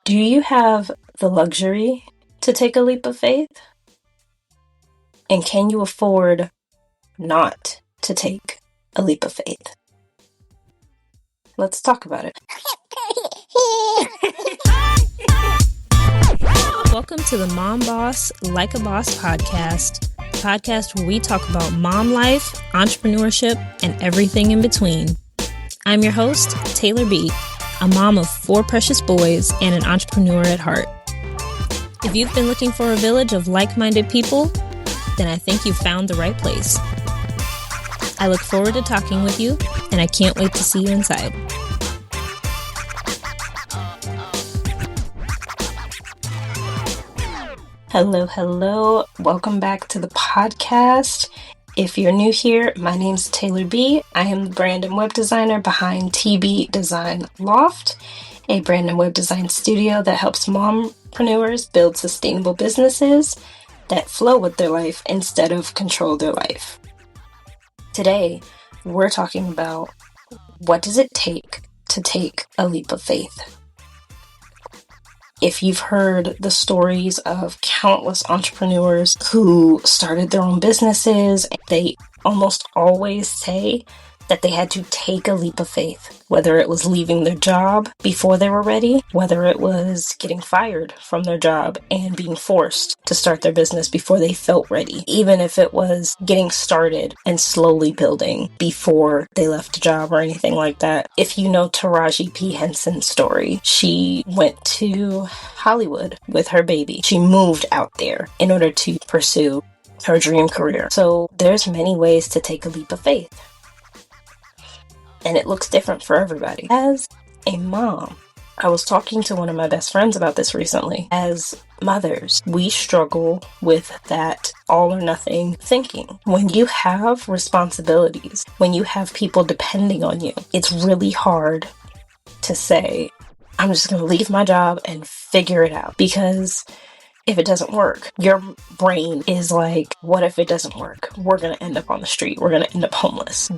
Do you have the luxury to take a leap of faith? And can you afford not to take a leap of faith? Let's talk about it. Welcome to the Mom Boss Like a Boss podcast where we talk about mom life, entrepreneurship, and everything in between. I'm your host, Taylor B., a mom of 4 precious boys and an entrepreneur at heart. If you've been looking for a village of like-minded people, then I think you've found the right place. I look forward to talking with you, and I can't wait to see you inside. Hello. Welcome back to the podcast. If you're new here, my name's Taylor B. I am the brand and web designer behind TB Design Loft, a brand and web design studio that helps mompreneurs build sustainable businesses that flow with their life instead of control their life. Today, we're talking about what does it take to take a leap of faith. If you've heard the stories of countless entrepreneurs who started their own businesses, they almost always say that they had to take a leap of faith, whether it was leaving their job before they were ready, whether it was getting fired from their job and being forced to start their business before they felt ready, even if it was getting started and slowly building before they left a job or anything like that. If you know Taraji P. Henson's story, she went to Hollywood with her baby. She moved out there in order to pursue her dream career. So there's many ways to take a leap of faith. And it looks different for everybody. As a mom, I was talking to one of my best friends about this recently. As mothers, we struggle with that all or nothing thinking. When you have responsibilities, when you have people depending on you, it's really hard to say, I'm just going to leave my job and figure it out. Because if it doesn't work, your brain is like, what if it doesn't work? We're going to end up on the street. We're going to end up homeless.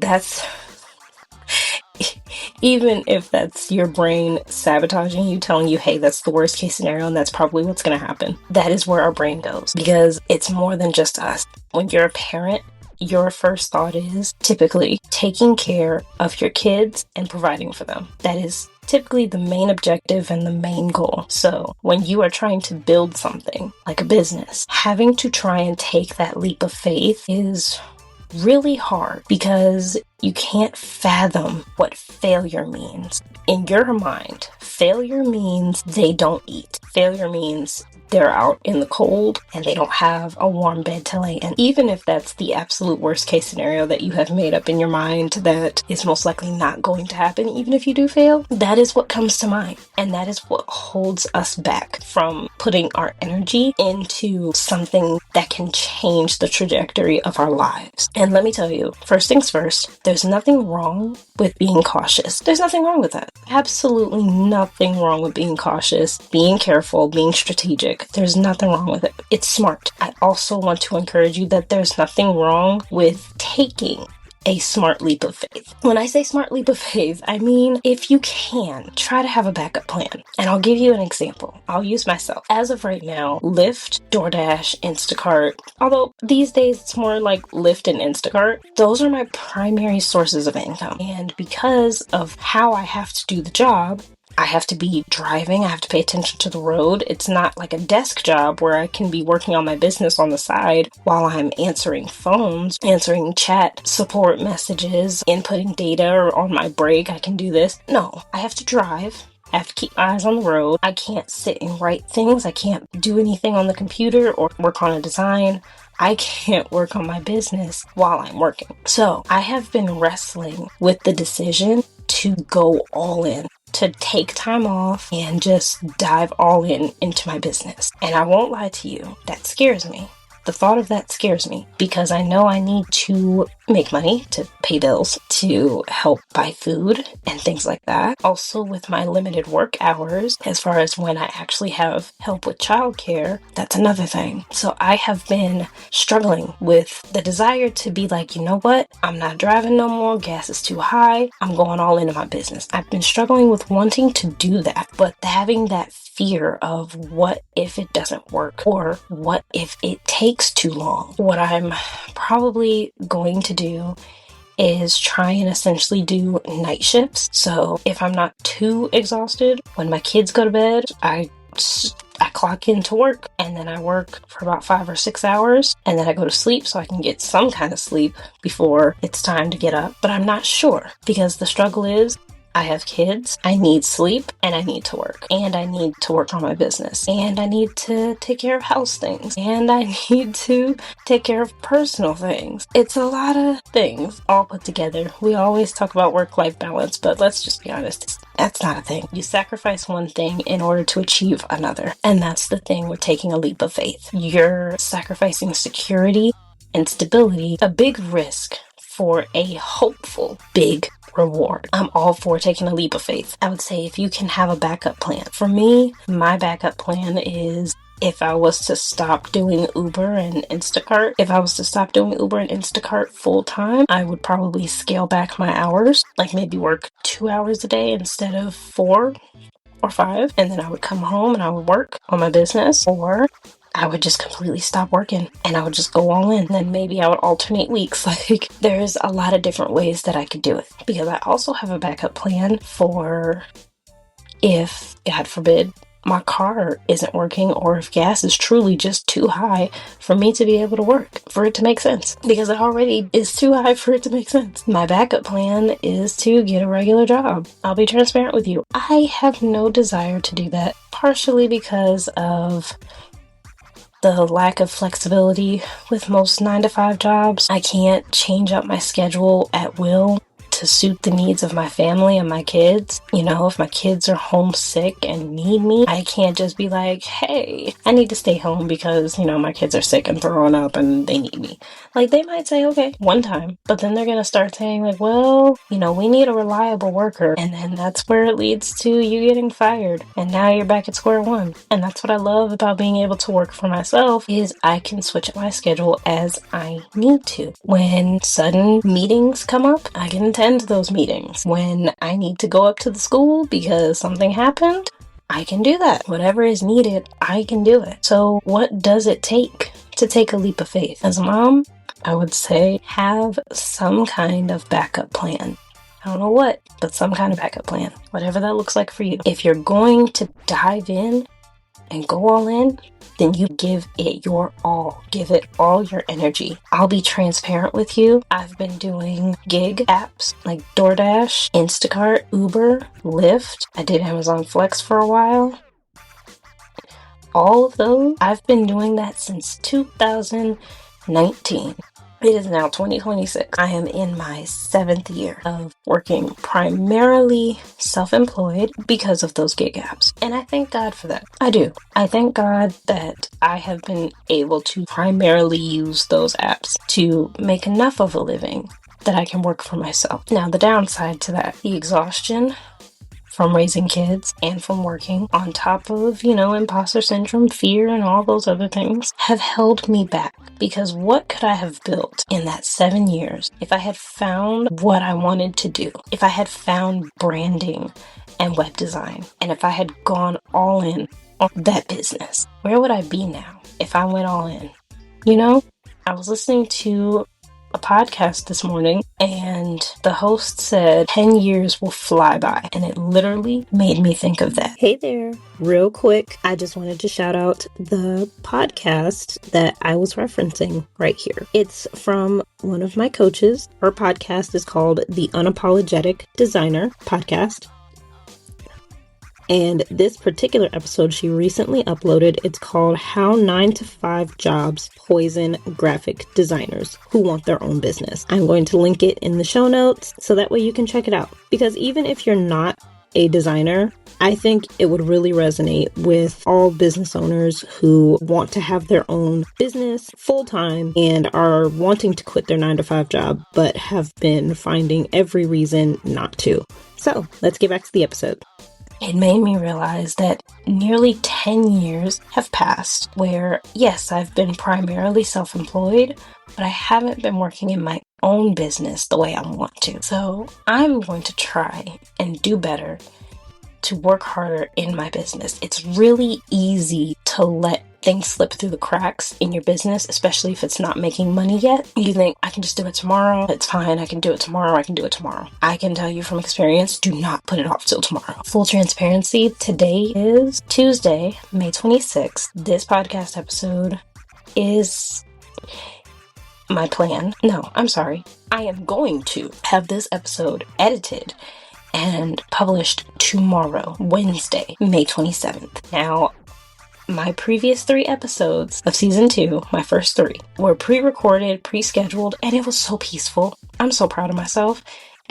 Even if that's your brain sabotaging you, telling you, hey, that's the worst case scenario and that's probably what's going to happen. That is where our brain goes because it's more than just us. When you're a parent, your first thought is typically taking care of your kids and providing for them. That is typically the main objective and the main goal. So when you are trying to build something like a business, having to try and take that leap of faith is really hard because you can't fathom what failure means. In your mind, failure means they don't eat. Failure means they're out in the cold and they don't have a warm bed to lay in. Even if that's the absolute worst case scenario that you have made up in your mind that is most likely not going to happen, even if you do fail, that is what comes to mind. And that is what holds us back from putting our energy into something that can change the trajectory of our lives. And let me tell you, first things first, there's nothing wrong with being cautious. There's nothing wrong with that. Absolutely nothing wrong with being cautious, being careful, being strategic. There's nothing wrong with it. It's smart. I also want to encourage you that there's nothing wrong with taking a smart leap of faith. When I say smart leap of faith, I mean, if you can, try to have a backup plan. And I'll give you an example. I'll use myself. As of right now, Lyft, DoorDash, Instacart, although these days it's more like Lyft and Instacart, those are my primary sources of income. And because of how I have to do the job, I have to be driving, I have to pay attention to the road. It's not like a desk job where I can be working on my business on the side while I'm answering phones, answering chat support messages, inputting data, or on my break, I can do this. No, I have to drive. I have to keep my eyes on the road. I can't sit and write things. I can't do anything on the computer or work on a design. I can't work on my business while I'm working. So I have been wrestling with the decision to go all in, to take time off and just dive all in into my business. And I won't lie to you, that scares me. The thought of that scares me because I know I need to make money to pay bills, to help buy food and things like that. Also, with my limited work hours, as far as when I actually have help with childcare, that's another thing. So I have been struggling with the desire to be like, you know what? I'm not driving no more. Gas is too high. I'm going all into my business. I've been struggling with wanting to do that, but having that fear of what if it doesn't work, or what if it takes too long. What I'm probably going to do is try and essentially do night shifts. So if I'm not too exhausted, when my kids go to bed, I clock into work, and then I work for about 5 or 6 hours, and then I go to sleep so I can get some kind of sleep before it's time to get up. But I'm not sure, because the struggle is I have kids, I need sleep, and I need to work. And I need to work on my business. And I need to take care of house things. And I need to take care of personal things. It's a lot of things all put together. We always talk about work-life balance, but let's just be honest, that's not a thing. You sacrifice one thing in order to achieve another. And that's the thing with taking a leap of faith. You're sacrificing security and stability, a big risk for a hopeful big reward. I'm all for taking a leap of faith. I would say if you can have a backup plan. For me, my backup plan is if I was to stop doing Uber and Instacart, full time, I would probably scale back my hours, like maybe work 2 hours a day instead of 4 or 5, and then I would come home and I would work on my business, or I would just completely stop working and I would just go all in. Then maybe I would alternate weeks. Like, there's a lot of different ways that I could do it, because I also have a backup plan for if, God forbid, my car isn't working, or if gas is truly just too high for me to be able to work, for it to make sense, because it already is too high for it to make sense. My backup plan is to get a regular job. I'll be transparent with you. I have no desire to do that, partially because of the lack of flexibility with most 9-to-5 jobs. I can't change up my schedule at will to suit the needs of my family and my kids. You know, if my kids are homesick and need me, I can't just be like, hey, I need to stay home because, you know, my kids are sick and throwing up and they need me. Like, they might say, okay, one time, but then they're going to start saying like, well, you know, we need a reliable worker. And then that's where it leads to you getting fired. And now you're back at square one. And that's what I love about being able to work for myself, is I can switch up my schedule as I need to. When sudden meetings come up, I can attend those meetings. When I need to go up to the school because something happened, I can do that. Whatever is needed, I can do it. So what does it take to take a leap of faith? As a mom, I would say have some kind of backup plan. I don't know what, but some kind of backup plan. Whatever that looks like for you. If you're going to dive in and go all in, then you give it your all. Give it all your energy. I'll be transparent with you. I've been doing gig apps like DoorDash, Instacart, Uber, Lyft. I did Amazon Flex for a while. All of those, I've been doing that since 2019. It is now 2026. I am in my 7th year of working primarily self-employed because of those gig apps. And I thank God for that. I do. I thank God that I have been able to primarily use those apps to make enough of a living that I can work for myself. Now, the downside to that, the exhaustion from raising kids and from working, on top of, you know, imposter syndrome, fear, and all those other things, have held me back. Because what could I have built in that 7 years if I had found what I wanted to do? If I had found branding and web design, and if I had gone all in on that business? Where would I be now if I went all in? You know, I was listening to a podcast this morning, and the host said 10 years will fly by, and it literally made me think of that. Hey there, real quick, I just wanted to shout out the podcast that I was referencing right here. It's from one of my coaches. Her podcast is called the Unapologetic Designer Podcast. And this particular episode she recently uploaded, it's called How 9-to-5 Jobs Poison Graphic Designers Who Want Their Own Business. I'm going to link it in the show notes so that way you can check it out. Because even if you're not a designer, I think it would really resonate with all business owners who want to have their own business full-time and are wanting to quit their 9-to-5 job, but have been finding every reason not to. So let's get back to the episode. It made me realize that nearly 10 years have passed where, yes, I've been primarily self-employed, but I haven't been working in my own business the way I want to. So I'm going to try and do better to work harder in my business. It's really easy to let things slip through the cracks in your business, especially if it's not making money yet. You think, I can just do it tomorrow. It's fine. I can do it tomorrow. I can tell you from experience, do not put it off till tomorrow. Full transparency, today is Tuesday, May 26th. This podcast episode is my plan. No, I'm sorry. I am going to have this episode edited and published tomorrow, Wednesday, May 27th. Now, my previous 3 episodes of season 2, my first 3, were pre-recorded, pre-scheduled, and it was so peaceful. I'm so proud of myself.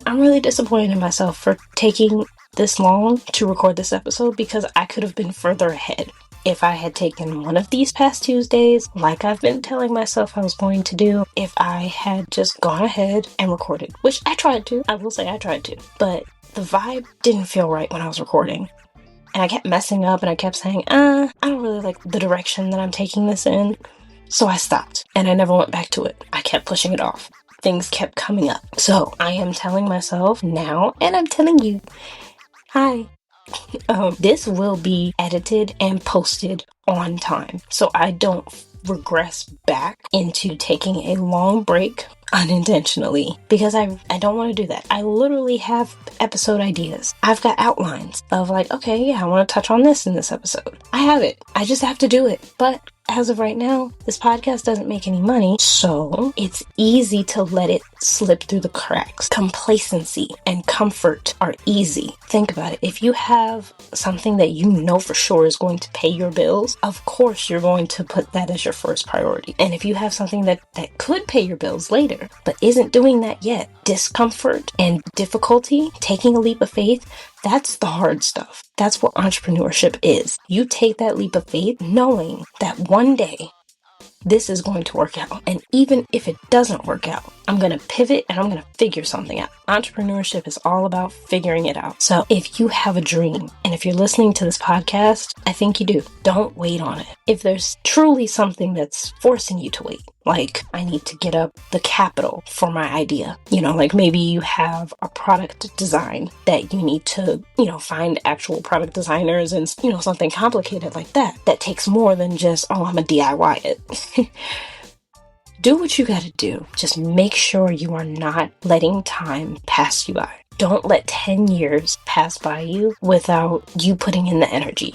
I'm really disappointed in myself for taking this long to record this episode because I could have been further ahead if I had taken one of these past Tuesdays, like I've been telling myself I was going to do, if I had just gone ahead and recorded, which I tried to. I will say I tried to, but the vibe didn't feel right when I was recording. And I kept messing up and I kept saying, I don't really like the direction that I'm taking this in. So I stopped and I never went back to it. I kept pushing it off. Things kept coming up. So I am telling myself now, and I'm telling you, hi, this will be edited and posted on time. So I don't regress back into taking a long break unintentionally, because I don't want to do that. I literally have episode ideas. I've got outlines of like, okay, yeah, I want to touch on this in this episode. I have it. I just have to do it. But as of right now, this podcast doesn't make any money, so it's easy to let it slip through the cracks. Complacency and comfort are easy. Think about it. If you have something that you know for sure is going to pay your bills, of course you're going to put that as your first priority. And if you have something that could pay your bills later, but isn't doing that yet, discomfort and difficulty, taking a leap of faith, that's the hard stuff. That's what entrepreneurship is. You take that leap of faith knowing that one day this is going to work out. And even if it doesn't work out, I'm going to pivot and I'm going to figure something out. Entrepreneurship is all about figuring it out. So if you have a dream and if you're listening to this podcast, I think you do. Don't wait on it. If there's truly something that's forcing you to wait, like I need to get up the capital for my idea, like maybe you have a product design that you need to, find actual product designers and, something complicated like that takes more than just, I'm a DIY it. Do what you gotta do. Just make sure you are not letting time pass you by. Don't let 10 years pass by you without you putting in the energy.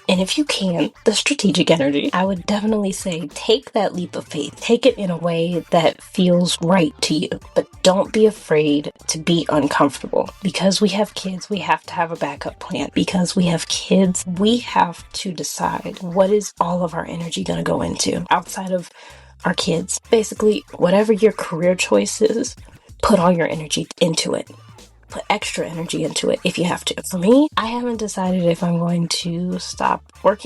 And if you can, the strategic energy, I would definitely say take that leap of faith. Take it in a way that feels right to you. But don't be afraid to be uncomfortable. Because we have kids, we have to have a backup plan. Because we have kids, we have to decide what is all of our energy going to go into outside of our kids. Basically, whatever your career choice is, put all your energy into it. Put extra energy into it if you have to. For me, I haven't decided if I'm going to stop work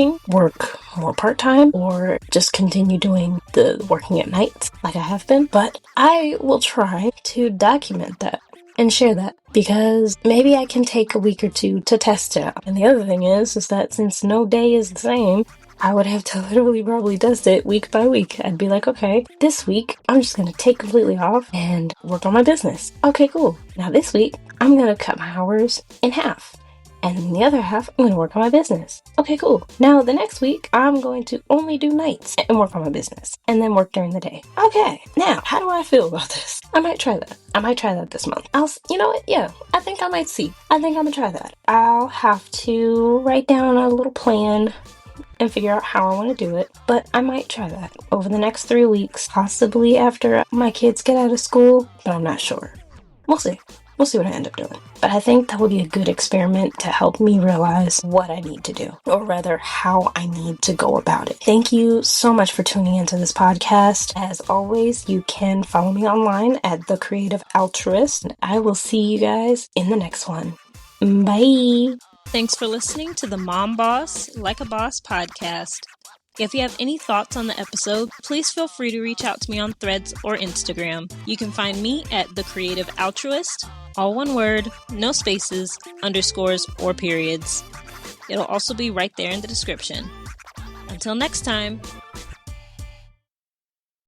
more part-time, or just continue doing the working at night like I have been. But I will try to document that and share that, because maybe I can take a week or two to test it out. And the other thing is that since no day is the same, I would have to literally probably test it week by week. I'd be like, okay, this week I'm just going to take completely off and work on my business. Okay, cool. Now this week I'm going to cut my hours in half. And then the other half, I'm going to work on my business. Okay, cool. Now the next week I'm going to only do nights and work on my business, and then work during the day. Okay, now how do I feel about this? I might try that. I might try that this month. You know what? Yeah, I think I might see. I think I'm going to try that. I'll have to write down a little plan and figure out how I want to do it. But I might try that over the next 3 weeks, possibly after my kids get out of school, but I'm not sure. We'll see. We'll see what I end up doing. But I think that would be a good experiment to help me realize what I need to do, or rather how I need to go about it. Thank you so much for tuning into this podcast. As always, you can follow me online at The Creative Altruist. I will see you guys in the next one. Bye. Thanks for listening to the Mom Boss Like a Boss podcast. If you have any thoughts on the episode, please feel free to reach out to me on Threads or Instagram. You can find me at The Creative Altruist, all one word, no spaces, underscores, or periods. It'll also be right there in the description. Until next time.